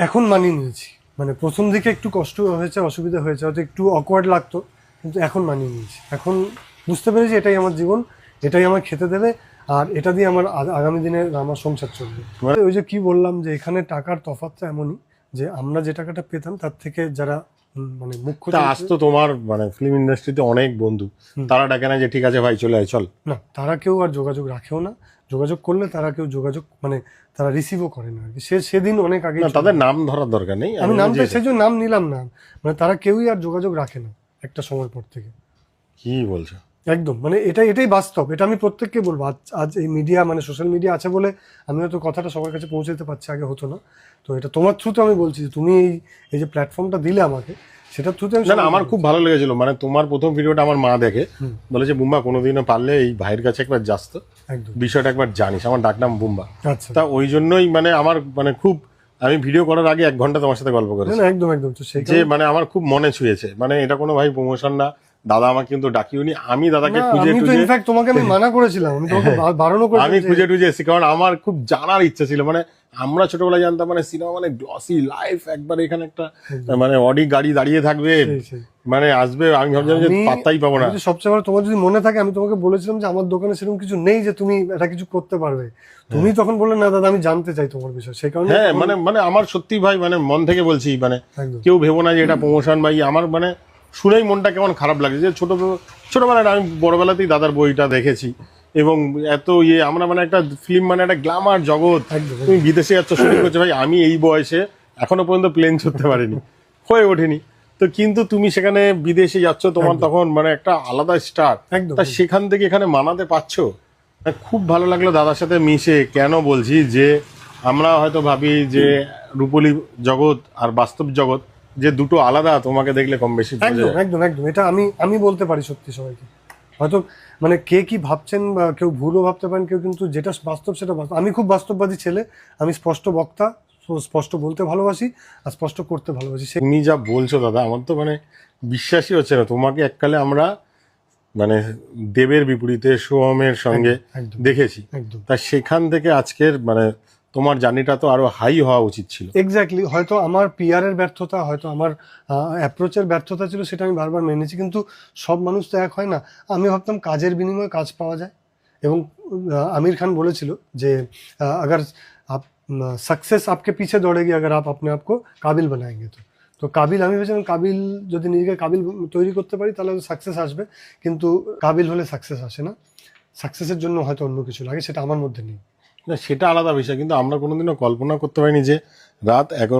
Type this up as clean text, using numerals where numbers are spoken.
এখন মানিয়ে নিয়েছি, মানে প্রথম দিকে একটু কষ্ট হয়েছে, অসুবিধা হয়েছে, হয়তো একটু অকওয়ার্ড লাগতো, কিন্তু এখন মানিয়ে নিয়েছি। এখন বুঝতে পেরেছি এটাই আমার জীবন, এটাই আমার খেতে দেবে, আর এটা দিয়ে আমার আগামী দিনে আমার সংসার চলবে। ওই যে কি বললাম যে এখানে টাকার তফাৎটা এমনই যে আমরা যে টাকাটা পেতাম তার থেকে যারা মানে মুখ্য আজ তো তোমার মানে ফিল্ম ইন্ডাস্ট্রিতে অনেক বন্ধু, তারা ডাকে না যে ঠিক আছে ভাই চলে আয় চল? না, তারা কেউ আর যোগাযোগ রাখেও না, যোগাযোগ করলে তারা কেউ যোগাযোগ মানে তারা রিসিভও করে না আর কি। সেদিন অনেক আগে তাদের নাম ধরার দরকার নেই, আমি নামটা সেই জন্য নাম নিলাম না, মানে তারা কেউই আর যোগাযোগ রাখে না একটা সময় পর থেকে। কি বলছো? একদম, মানে এটাই বাস্তব, এটা আমি প্রত্যেককে বলবো। আজ এই মিডিয়া মানে সোশ্যাল মিডিয়া আছে বলে আমি হয়তো কথাটা সবার কাছে পৌঁছে দিতে পারছি, আগে হতো না। তো এটা তোমার থ্রুতে আমি বলছি যে তুমি এই যে প্ল্যাটফর্মটা দিলে আমাকে, সেটা থ্রুতে আমি না আমার খুব ভালো লেগেছিল, মানে তোমার প্রথম ভিডিওটা আমার মা দেখে বলেছে বুম্বা কোনোদিনও পারলে এই ভাইয়ের কাছে একবার যাস তো, একদম বিষয়টা একবার জানিস। আমার ডাকনাম বুম্বা। আচ্ছা, তা ওই জন্যই মানে আমার মানে খুব, আমি ভিডিও করার আগে 1 ঘন্টা তোমার সাথে গল্প করেছি। একদম একদম। তো সেই যে মানে আমার খুব মনে ছুঁয়েছে, মানে এটা কোনো ভাই প্রমোশন না, দাদা আমাকে কিন্তু ডাকিওনি, আমি দাদাকে খুঁজে আমি তো টুজে, ইনফ্যাক্ট তোমাকে আমি মানা করেছিলাম, আমি তোমাকে বারণও আমি করেছিলাম খুঁজে টুজে এসেছি, কারণ আমার খুব জানার ইচ্ছা ছিল। মানে আমরা ছোটবেলায় জানতাম মানে সিনেমা মানে গ্লসি লাইফ, একবার এখানে একটা মানে অডি গাড়ি দাঁড়িয়ে থাকবে, মানে আসবে, আমি ভাবছিলাম যে পাত্তাই পাবো না। সবচেয়ে বড়, তোমার যদি মনে থাকে আমি তোমাকে বলেছিলাম যে আমার দোকানে সেরকম কিছু নেই যে তুমি এটা কিছু করতে পারবে, তুমি তখন বললে না দাদা আমি জানতে চাই তোমার বিষয়, সেই কারণে। হ্যাঁ মানে মানে আমার সত্যি ভাই মানে মন থেকে বলছি, মানে একদম। কেউ ভেবো না যে এটা প্রমোশন ভাই, আমার মানে শুনেই মনটা কেমন খারাপ লাগছে যে ছোটবেলায় আমি বড়বেলাতেই দাদার বইটা দেখেছি, এবং এত আমরা মানে একটা ফিল্ম মানে একটা গ্ল্যামার জগৎ, তুমি বিদেশে যাচ্ছ শুটিং করছো, ভাই আমি এই বয়সে এখনো পর্যন্ত প্লেন ছুটতে পারিনি, হয়ে ওঠেনি। তো কিন্তু তুমি সেখানে বিদেশে যাচ্ছ, তোমার তখন মানে একটা আলাদা স্টার, তা সেখান থেকে এখানে মানাতে পারছো, খুব ভালো লাগলো দাদার সাথে মিশে। কেন বলছি যে আমরা হয়তো ভাবি যে রূপলী জগৎ আর বাস্তব জগৎ যে দুটো আলাদা, তোমাকে দেখলে কম বেশি একদম একদম একদম, এটা আমি বলতে পারি সত্যি সবাইকে। হয়তো মানে কে কি ভাবছেন বা কেউ ভুলও ভাবতে পারেন কেউ, কিন্তু যেটা বাস্তব সেটা বাস্তব। আমি খুব বাস্তববাদী ছেলে, আমি স্পষ্ট বক্তা, স্পষ্ট বলতে ভালোবাসি আর স্পষ্ট করতে ভালোবাসি। তুমি যা বলছো দাদা আমার তো মানে বিশ্বাসই হচ্ছে না। তোমাকে এককালে আমরা মানে দেবের বিপরীতে সোহমের সঙ্গে দেখেছি, তা সেখান থেকে আজকের মানে তোমার জার্নিটা তো আরো হাই হওয়া উচিত ছিল। এক্স্যাক্টলি, হয়তো আমার পিআর এর ব্যর্থতা, হয়তো আমার অ্যাপ্রোচের ব্যর্থতা ছিল, সেটা আমি বারবার মেনেছি, কিন্তু সব মানুষ তো এক হয় না। আমি ভাবতাম কাজের বিনিময়ে কাজ পাওয়া যায়, এবং আমির খান বলেছিল যে अगर आप सक्सेस आपके पीछे दौड़ेगी अगर आप अपने आप को काबिल बनाएंगे। তো কাবিল, আমি ভেবেছিলাম কাবিল যদি নিজেকে কাবিল তৈরি করতে পারি তাহলে সাকসেস আসবে, কিন্তু কাবিল হলে সাকসেস আসে না, সাকসেসের জন্য হয়তো অন্য কিছু লাগে, সেটা আমার মধ্যে নেই। না সেটা আলাদা বিষয়, কিন্তু আমরা কোনোদিনও কল্পনা করতে পারিনি যে রাত 11